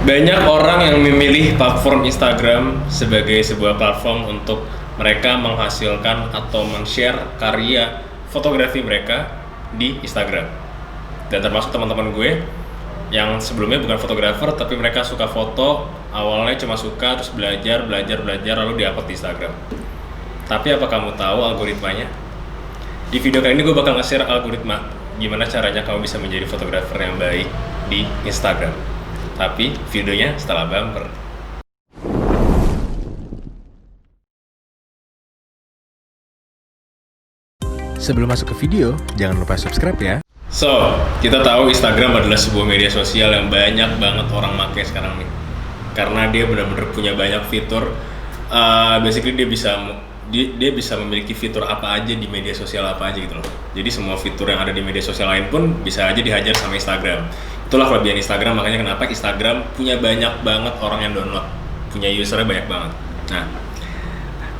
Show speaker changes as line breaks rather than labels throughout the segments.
Banyak orang yang memilih platform Instagram sebagai sebuah platform untuk mereka menghasilkan atau men-share karya fotografi mereka di Instagram. Dan termasuk teman-teman gue yang sebelumnya bukan fotografer tapi mereka suka foto, awalnya cuma suka terus belajar lalu di-upload di Instagram. Tapi apa kamu tahu algoritmanya? Di video kali ini gue bakal nge-share algoritma gimana caranya kamu bisa menjadi fotografer yang baik di Instagram. Tapi videonya setelah bumper.
Sebelum masuk ke video, jangan lupa subscribe ya.
So, kita tahu Instagram adalah sebuah media sosial yang banyak banget orang pakai sekarang nih. Karena dia benar-benar punya banyak fitur. Basically dia bisa memiliki fitur apa aja di media sosial apa aja gitu loh. Jadi semua fitur yang ada di media sosial lain pun bisa aja dihajar sama Instagram. Itulah kelebihan Instagram, makanya kenapa Instagram punya banyak banget orang yang download, punya usernya banyak banget. Nah,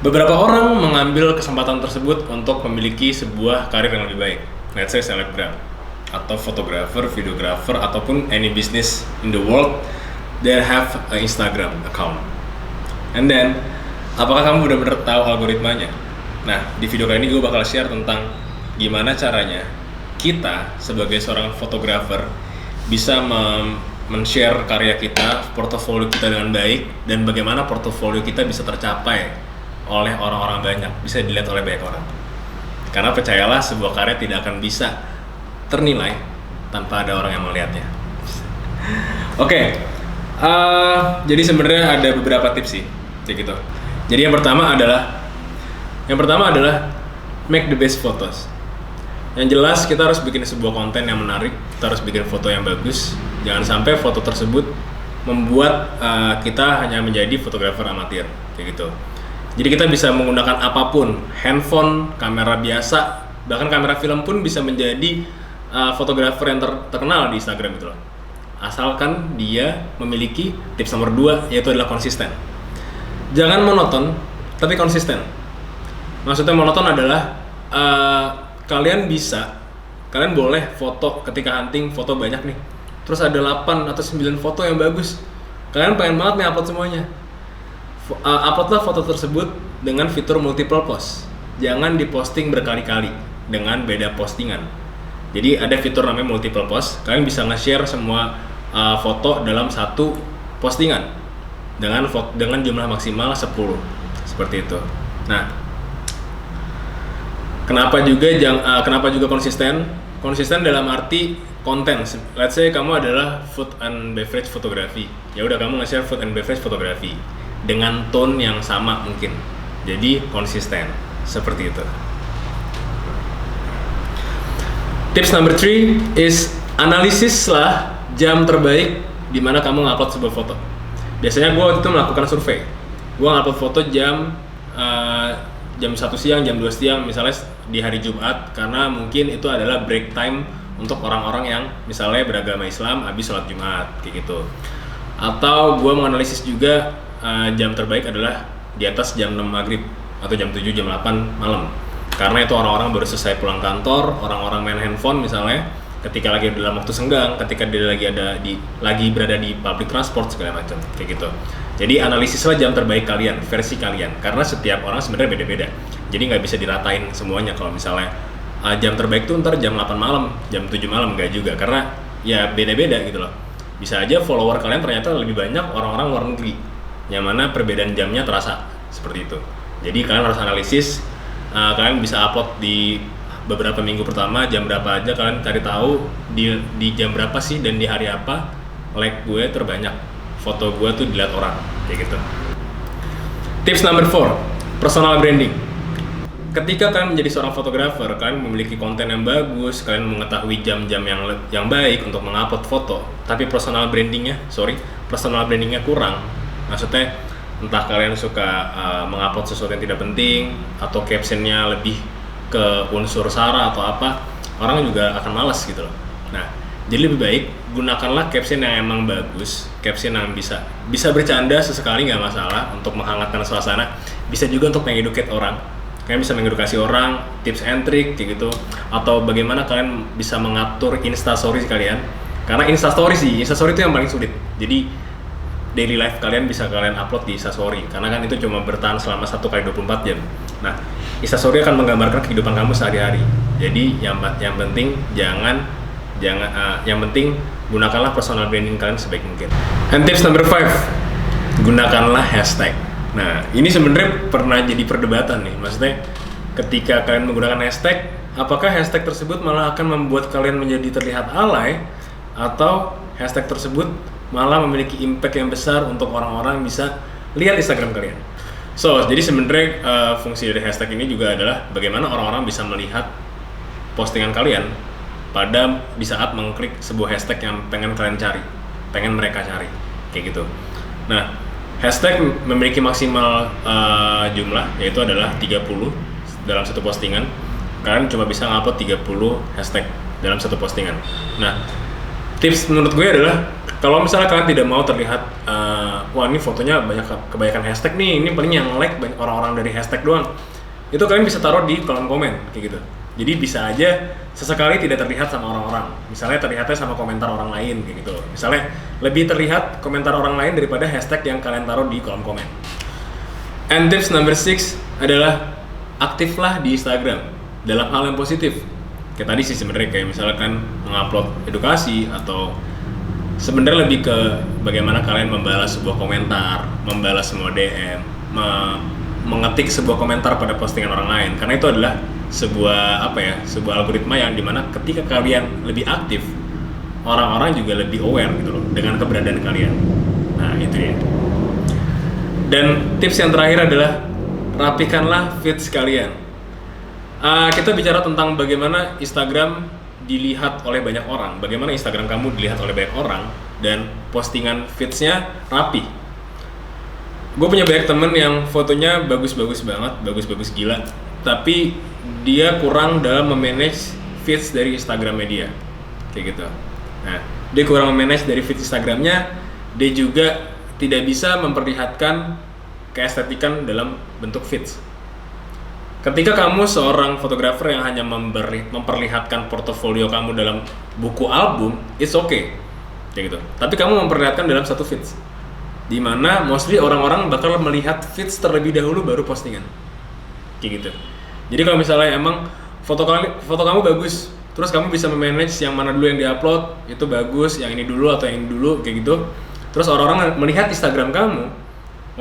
beberapa orang mengambil kesempatan tersebut untuk memiliki sebuah karir yang lebih baik. Let's say selebgram, atau fotografer, videografer, ataupun any business in the world that have an Instagram account. And then, apakah kamu benar-benar tahu algoritmanya? Nah, di video kali ini gue bakal share tentang gimana caranya kita sebagai seorang fotografer bisa men-share karya kita, portofolio kita dengan baik, dan bagaimana portofolio kita bisa tercapai oleh orang-orang banyak, bisa dilihat oleh banyak orang. Karena percayalah, sebuah karya tidak akan bisa ternilai tanpa ada orang yang melihatnya. Oke, jadi sebenarnya ada beberapa tips sih, kayak gitu. Jadi yang pertama adalah make the best photos. Yang jelas kita harus bikin sebuah konten yang menarik, kita harus bikin foto yang bagus. Jangan sampai foto tersebut membuat kita hanya menjadi fotografer amatir, kayak gitu. Jadi kita bisa menggunakan apapun, handphone, kamera biasa, bahkan kamera film pun bisa menjadi fotografer yang terkenal di Instagram gitu loh. Asalkan dia memiliki tips nomor 2, yaitu adalah konsisten. Jangan monoton, tapi konsisten. Maksudnya monoton adalah kalian boleh foto ketika hunting, foto banyak nih. Terus ada 8 atau 9 foto yang bagus. Kalian pengen banget nih upload semuanya. Uploadlah foto tersebut dengan fitur multiple post. Jangan diposting berkali-kali dengan beda postingan. Jadi ada fitur namanya multiple post. Kalian bisa nge-share semua foto dalam satu postingan dengan jumlah maksimal 10, seperti itu. Nah, kenapa juga konsisten? Konsisten dalam arti konten. Let's say kamu adalah food and beverage fotografi. Ya udah, kamu nge-share food and beverage fotografi dengan tone yang sama mungkin. Jadi konsisten, seperti itu. Tips number 3 is analisislah jam terbaik di mana kamu ngupload sebuah foto. Biasanya gue waktu itu melakukan survei. Gue ngupload foto jam 1 siang, jam 2 siang misalnya di hari Jumat, karena mungkin itu adalah break time untuk orang-orang yang misalnya beragama Islam habis sholat Jumat, kayak gitu. Atau gue menganalisis juga jam terbaik adalah di atas jam 6 maghrib atau jam 7, jam 8 malam, karena itu orang-orang baru selesai pulang kantor, orang-orang main handphone misalnya ketika lagi dalam waktu senggang, ketika dia lagi berada di public transport segala macam, kayak gitu. Jadi analisislah jam terbaik kalian, versi kalian, karena setiap orang sebenarnya beda-beda. Jadi nggak bisa diratain semuanya. Kalau misalnya jam terbaik tuh ntar jam 8 malam, jam 7 malam, nggak juga, karena ya beda-beda gitu loh. Bisa aja follower kalian ternyata lebih banyak orang-orang luar negeri, yang mana perbedaan jamnya terasa seperti itu. Jadi kalian harus analisis, kalian bisa upload di beberapa minggu pertama jam berapa aja, kalian cari tahu di jam berapa sih dan di hari apa like gue terbanyak, foto gue tuh dilihat orang, kayak gitu. Tips number 4, personal branding. Ketika kalian menjadi seorang fotografer, kalian memiliki konten yang bagus, kalian mengetahui jam-jam yang baik untuk mengupload foto, tapi personal brandingnya kurang. Maksudnya entah kalian suka mengupload sesuatu yang tidak penting, atau captionnya lebih ke unsur sara atau apa, orang juga akan malas gitu loh. Nah, jadi lebih baik gunakanlah caption yang emang bagus, caption yang bisa bercanda sesekali, nggak masalah, untuk menghangatkan suasana. Bisa juga untuk mengeducate orang. Kalian bisa mengedukasi orang, tips and trick kayak gitu, atau bagaimana kalian bisa mengatur instastory kalian. Karena instastory itu yang paling sulit. Jadi daily life kalian bisa kalian upload di Instastory, karena kan itu cuma bertahan selama 1 kali 24 jam. Nah, Instastory akan menggambarkan kehidupan kamu sehari-hari. Jadi yang penting yang penting gunakanlah personal branding kalian sebaik mungkin. And tips number 5, gunakanlah hashtag. Nah, ini sebenarnya pernah jadi perdebatan nih, maksudnya ketika kalian menggunakan hashtag, apakah hashtag tersebut malah akan membuat kalian menjadi terlihat alay, atau hashtag tersebut malah memiliki impact yang besar untuk orang-orang bisa lihat Instagram kalian. So, jadi sebenarnya fungsi dari hashtag ini juga adalah bagaimana orang-orang bisa melihat postingan kalian di saat mengklik sebuah hashtag yang pengen mereka cari, kayak gitu. Nah, hashtag memiliki maksimal jumlah, yaitu adalah 30 dalam satu postingan. Kalian cuma bisa ngupload 30 hashtag dalam satu postingan. Nah, tips menurut gue adalah kalau misalnya kalian tidak mau terlihat wah ini fotonya kebanyakan hashtag nih, ini paling yang like orang-orang dari hashtag doang, itu kalian bisa taruh di kolom komen kayak gitu. Jadi bisa aja sesekali tidak terlihat sama orang-orang, misalnya terlihatnya sama komentar orang lain kayak gitu. Misalnya lebih terlihat komentar orang lain daripada hashtag yang kalian taruh di kolom komen. And tips number 6 adalah aktiflah di Instagram dalam hal yang positif. Kayak tadi sih sebenarnya, kayak misalkan mengupload edukasi, atau sebenarnya lebih ke bagaimana kalian membalas sebuah komentar, membalas semua DM, mengetik sebuah komentar pada postingan orang lain. Karena itu adalah sebuah algoritma yang dimana ketika kalian lebih aktif, orang-orang juga lebih aware gitu loh dengan keberadaan kalian. Nah, itu ya. Dan tips yang terakhir adalah rapikanlah feeds kalian. Kita bicara tentang bagaimana Instagram dilihat oleh banyak orang, bagaimana Instagram kamu dilihat oleh banyak orang, dan postingan feeds-nya rapi. Gue punya banyak temen yang fotonya bagus-bagus banget, bagus-bagus gila, tapi dia kurang dalam memanage feeds dari Instagramnya dia, kayak gitu. Nah, dia kurang memanage dari feeds Instagramnya, dia juga tidak bisa memperlihatkan keestetikan dalam bentuk feeds. Ketika kamu seorang fotografer yang hanya memperlihatkan portofolio kamu dalam buku album, it's okay, kayak gitu. Tapi kamu memperlihatkan dalam satu feeds, di mana mostly orang-orang bakal melihat feeds terlebih dahulu baru postingan, kayak gitu. Jadi kalau misalnya emang foto kamu bagus, terus kamu bisa memanage yang mana dulu yang diupload, itu bagus, yang ini dulu atau yang ini dulu, kayak gitu. Terus orang-orang melihat Instagram kamu,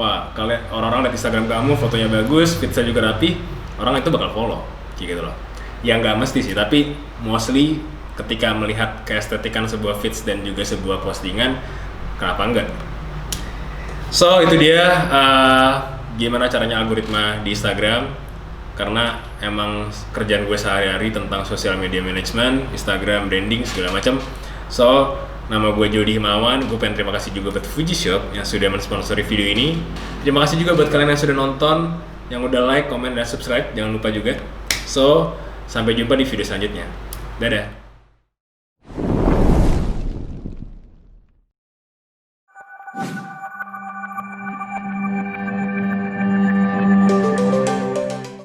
wah, orang-orang lihat Instagram kamu, fotonya bagus, feeds-nya juga rapi, orang itu bakal follow, kayak gitu loh. Ya nggak mesti sih, tapi mostly ketika melihat keestetikan sebuah feeds dan juga sebuah postingan, kenapa enggak? So, itu dia gimana caranya algoritma di Instagram. Karena emang kerjaan gue sehari-hari tentang social media management, Instagram, branding, segala macam. So, nama gue Jody Himawan. Gue pengen terima kasih juga buat Fujishop yang sudah mensponsori video ini. Terima kasih juga buat kalian yang sudah nonton, yang udah like, comment, dan subscribe. Jangan lupa juga. So, sampai jumpa di video selanjutnya. Dadah.